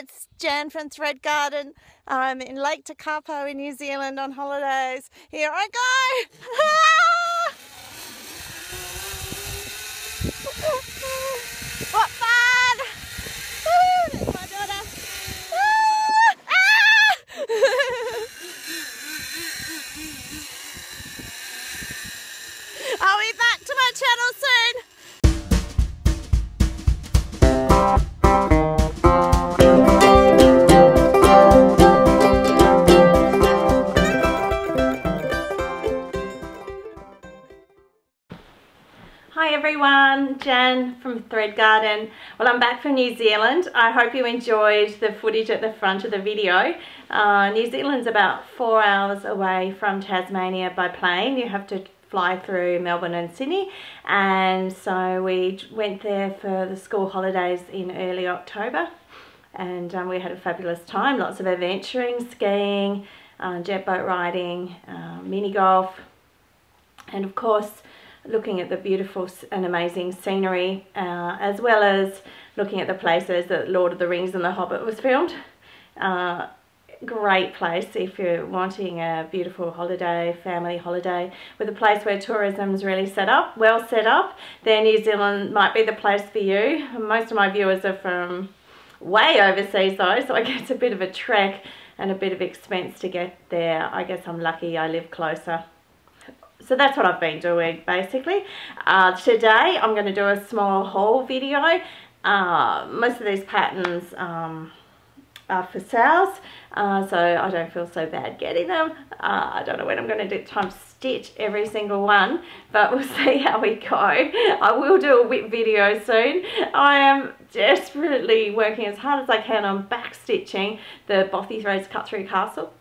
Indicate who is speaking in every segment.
Speaker 1: it's Jan from Thread Garden. I'm in Lake Tekapo in New Zealand on holidays. Here I go! What fun! There's my daughter. I'll be back to my channel soon. Hi everyone, Jan from Thread Garden. Well, I'm back from New Zealand. I hope you enjoyed the footage at the front of the video. New Zealand's about 4 hours away from Tasmania by plane. You have to fly through Melbourne and Sydney, and so we went there for the school holidays in early October, and we had a fabulous time. Lots of adventuring, skiing, jet boat riding, mini golf, and of course looking at the beautiful and amazing scenery, as well as looking at the places that Lord of the Rings and The Hobbit was filmed. Great place if you're wanting a beautiful holiday, family holiday, with a place where tourism's really well set up, then New Zealand might be the place for you. Most of my viewers are from way overseas though, so I guess a bit of a trek and a bit of expense to get there. I guess I'm lucky I live closer. So that's what I've been doing basically. Today I'm going to do a small haul video. Most of these patterns are for sales, so I don't feel so bad getting them. I don't know when I'm going to get time to stitch every single one, but we'll see how we go. I will do a whip video soon. I am desperately working as hard as I can on back stitching the Bothy Threads cut through castle,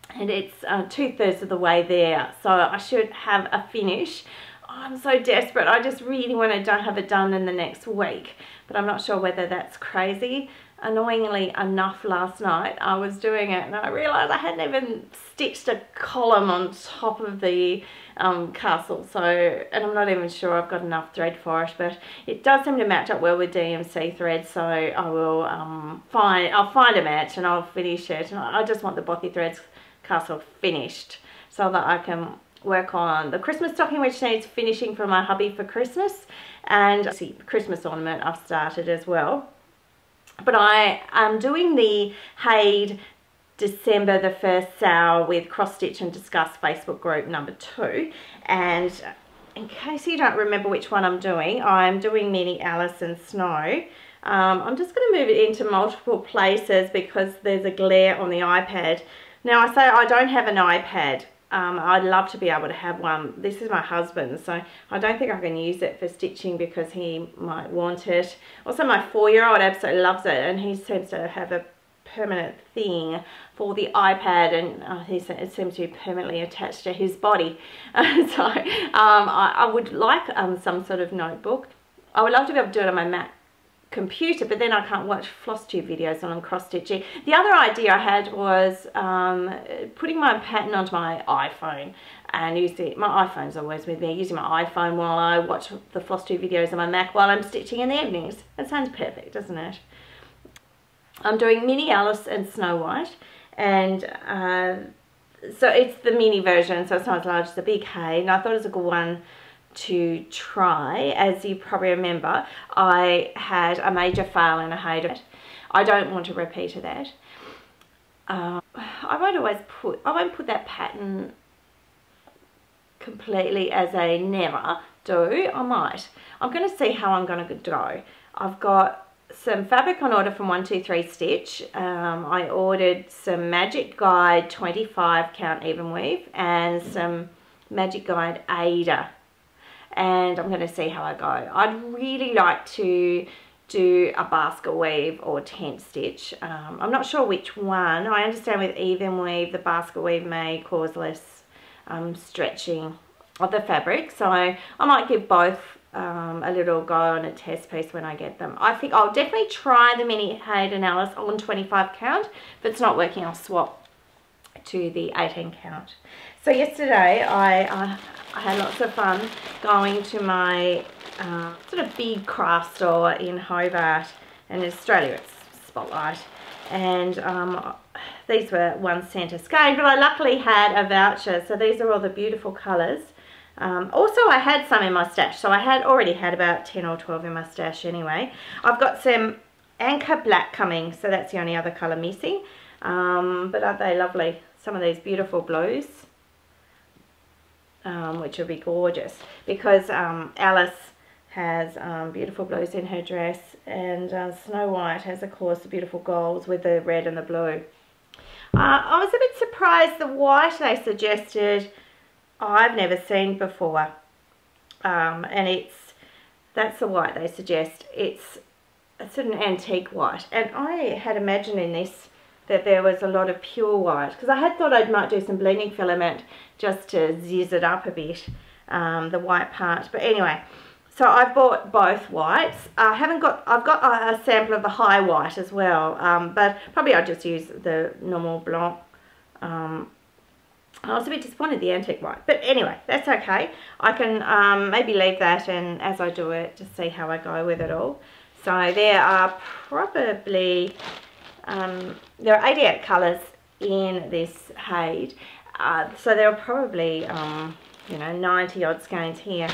Speaker 1: and it's 2/3 of the way there, so I should have a finish. I'm so desperate. I just really want to have it done in the next week, but I'm not sure whether that's crazy. Annoyingly enough, last night I was doing it and I realised I hadn't even stitched a column on top of the castle, and I'm not even sure I've got enough thread for it, but it does seem to match up well with DMC thread, so I will I'll find a match and I'll finish it. And I just want the Bothy Threads castle finished so that I can work on the Christmas stocking, which needs finishing for my hubby for Christmas, and the Christmas ornament I've started as well. But I am doing the Hayed December the 1st sale with Cross Stitch and Discuss Facebook group number 2, and in case you don't remember which one I'm doing Mini Alice and Snow. I'm just going to move it into multiple places because there's a glare on the iPad. Now I say I don't have an iPad. I'd love to be able to have one. This is my husband's, so I don't think I can use it for stitching because he might want it. Also, my 4-year-old absolutely loves it, and he seems to have a permanent thing for the iPad, and it seems to be permanently attached to his body. So I would like some sort of notebook. I would love to be able to do it on my Mac computer, but then I can't watch FlossTube videos on cross stitching. The other idea I had was putting my pattern onto my iPhone and my iPhone's always with me, using my iPhone while I watch the FlossTube videos on my Mac while I'm stitching in the evenings. That sounds perfect, doesn't it? I'm doing Mini Alice and Snow White, and so it's the mini version, so it's not as large as the big Hay, and I thought it was a good one to try. As you probably remember, I had a major fail in a Hay. I don't want to repeat that. I won't put that pattern completely as a never do. I might. I'm going to see how I'm going to go. I've got some fabric on order from 123 Stitch. I ordered some Magic Guide 25 count even weave and some Magic Guide Ada, and I'm going to see how I go. I'd really like to do a basket weave or tent stitch. I'm not sure which one. I understand with even weave, the basket weave may cause less stretching of the fabric, so I might give both a little go on a test piece when I get them. I think I'll definitely try the Mini Hayed and Alice on 25 count. If it's not working, I'll swap to the 18 count. So yesterday I had lots of fun going to my sort of big craft store in Hobart, and in Australia it's Spotlight, and these were 1 cent a skein, but I luckily had a voucher, so these are all the beautiful colours. Also, I had some in my stash, so I had already had about 10 or 12 in my stash anyway. I've got some Anchor Black coming, so that's the only other colour missing. But aren't they lovely? Some of these beautiful blues, which will be gorgeous, because Alice has beautiful blues in her dress, and Snow White has, of course, the beautiful golds with the red and the blue. I was a bit surprised the white they suggested I've never seen before, and that's the white they suggest. It's an antique white, and I had imagined in this that there was a lot of pure white, because I had thought I might do some blending filament just to zizz it up a bit, the white part. But anyway, so I bought both whites. I've got a sample of the high white as well, but probably I'll just use the normal blanc. I was a bit disappointed the antique white, but anyway, that's okay. I can maybe leave that, and as I do it, just see how I go with it all. So there are probably there are 88 colours in this Haid, so there are probably you know, 90 odd skeins here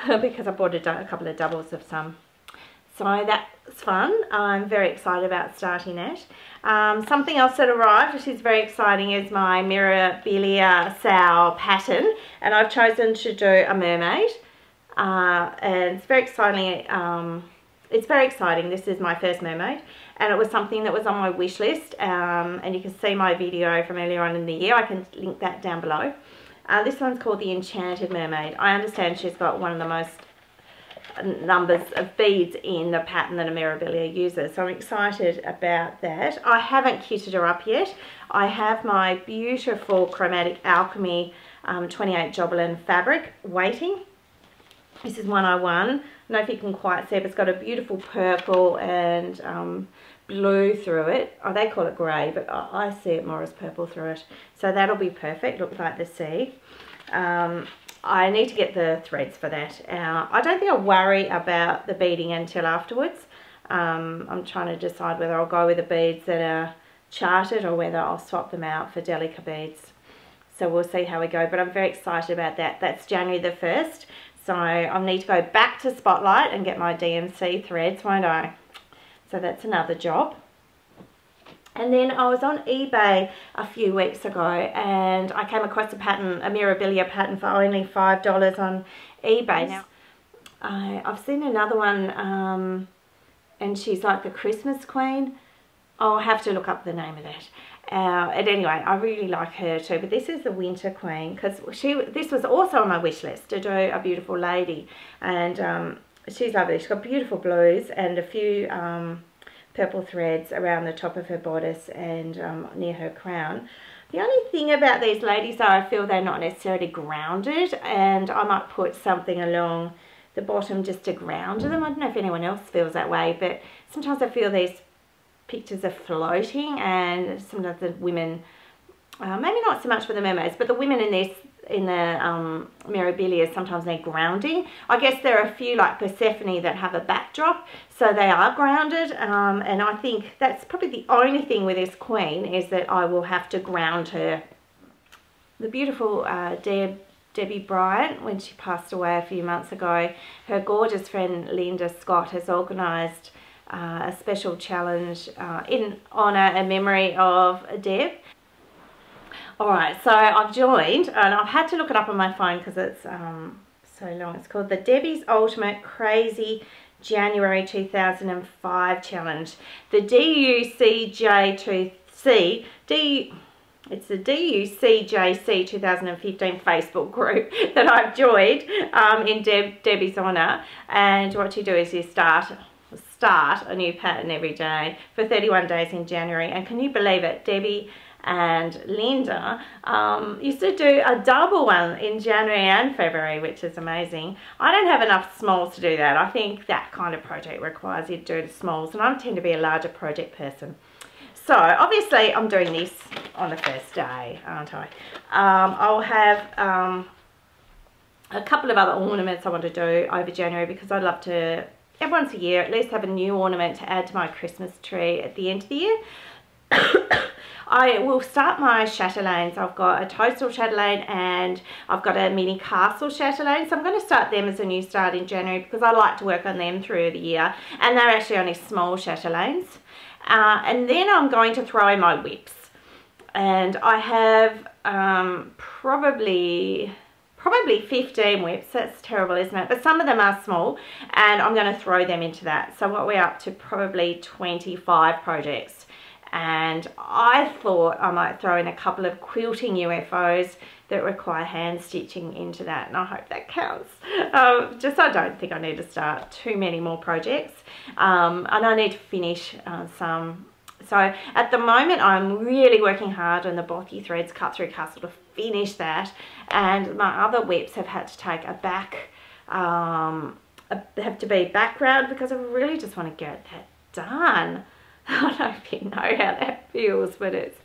Speaker 1: because I bought a couple of doubles of some. So that's fun. I'm very excited about starting it. Something else that arrived, which is very exciting, is my Mirabilia Sow pattern, and I've chosen to do a mermaid, and it's very exciting. It's very exciting. This is my first mermaid, and it was something that was on my wish list, and you can see my video from earlier on in the year. I can link that down below. This one's called the Enchanted Mermaid. I understand she's got one of the most numbers of beads in the pattern that a Mirabilia uses, so I'm excited about that. I haven't kitted her up yet. I have my beautiful Chromatic Alchemy 28 Jobelin fabric waiting. This is one I won. I don't know if you can quite see, but it's got a beautiful purple and blue through it. Oh, they call it grey, but I see it more as purple through it. So that'll be perfect, looks like the sea. I need to get the threads for that. I don't think I'll worry about the beading until afterwards. I'm trying to decide whether I'll go with the beads that are charted or whether I'll swap them out for Delica beads. So we'll see how we go, but I'm very excited about that. That's January the 1st. So I'll need to go back to Spotlight and get my DMC threads, won't I? So that's another job. And then I was on eBay a few weeks ago, and I came across a pattern, a Mirabilia pattern, for only $5 on eBay. Now, I've seen another one, and she's like the Christmas Queen. I'll have to look up the name of that. And anyway, I really like her too, but this is the Winter Queen, because this was also on my wish list, to do a beautiful lady, and she's lovely. She's got beautiful blues and a few purple threads around the top of her bodice and near her crown. The only thing about these ladies are I feel they're not necessarily grounded, and I might put something along the bottom just to ground them. I don't know if anyone else feels that way, but sometimes I feel these pictures are floating, and sometimes the women, maybe not so much for the mermaids, but the women in this, in the Mirabilia, sometimes need grounding. I guess there are a few like Persephone that have a backdrop, so they are grounded, and I think that's probably the only thing with this queen, is that I will have to ground her. The beautiful Debbie Bryant, when she passed away a few months ago, her gorgeous friend Linda Scott has organised a special challenge in honour and memory of Deb. Alright, so I've joined, and I've had to look it up on my phone because it's so long. It's called the Debbie's Ultimate Crazy January 2005 Challenge. The DUCJ2C, it's the DUCJC 2015 Facebook group that I've joined in Debbie's honour, and what you do is you start a new pattern every day for 31 days in January. And can you believe it, Debbie and Linda used to do a double one in January and February, which is amazing. I don't have enough smalls to do that. I think that kind of project requires you to do the smalls, and I tend to be a larger project person. So obviously I'm doing this on the first day, aren't I? I'll have a couple of other ornaments I want to do over January, because I'd love to once a year, at least have a new ornament to add to my Christmas tree at the end of the year. I will start my chatelaines. I've got a toadstool chatelaine and I've got a mini castle chatelaine. So I'm going to start them as a new start in January because I like to work on them through the year. And they're actually only small chatelaines. And then I'm going to throw in my whips. And I have probably 15 whips. That's terrible, isn't it? But some of them are small and I'm going to throw them into that. So what we're up to, probably 25 projects. And I thought I might throw in a couple of quilting UFOs that require hand stitching into that, and I hope that counts. Just I don't think I need to start too many more projects, and I need to finish some. So at the moment I'm really working hard on the Bothy Threads Cut Through Castle to finish that, and my other whips have had to take a back, have to be background because I really just want to get that done. I don't if you know how that feels, but it's,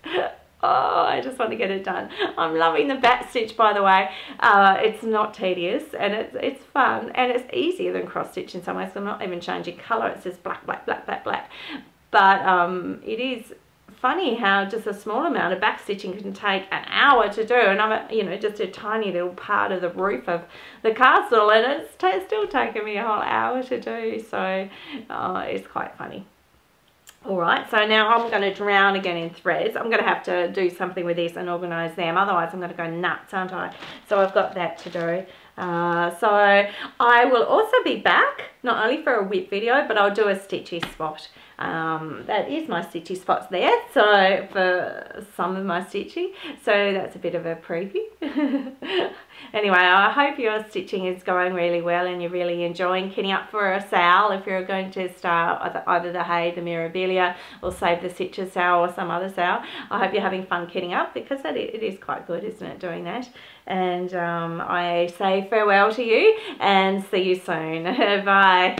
Speaker 1: oh, I just want to get it done. I'm loving the back stitch, by the way. It's not tedious and it's fun and it's easier than cross stitch in some ways. So I'm not even changing colour. It's just black, black, black, black, black. But it is funny how just a small amount of back stitching can take an hour to do, and I'm, you know, just a tiny little part of the roof of the castle, and it's still taking me a whole hour to do. So it's quite funny. Alright, so now I'm going to drown again in threads. I'm going to have to do something with this and organise them, otherwise I'm going to go nuts, aren't I? So I've got that to do. So I will also be back, not only for a whip video, but I'll do a stitchy spot. That is my stitchy spots there, so for some of my stitchy, so that's a bit of a preview. Anyway, I hope your stitching is going really well and you're really enjoying kitting up for a sale. If you're going to start either the Hay, the Mirabilia, or Save the Stitches sale or some other sale, I hope you're having fun kitting up, because it is quite good, isn't it, doing that? And I say farewell to you and see you soon. Bye.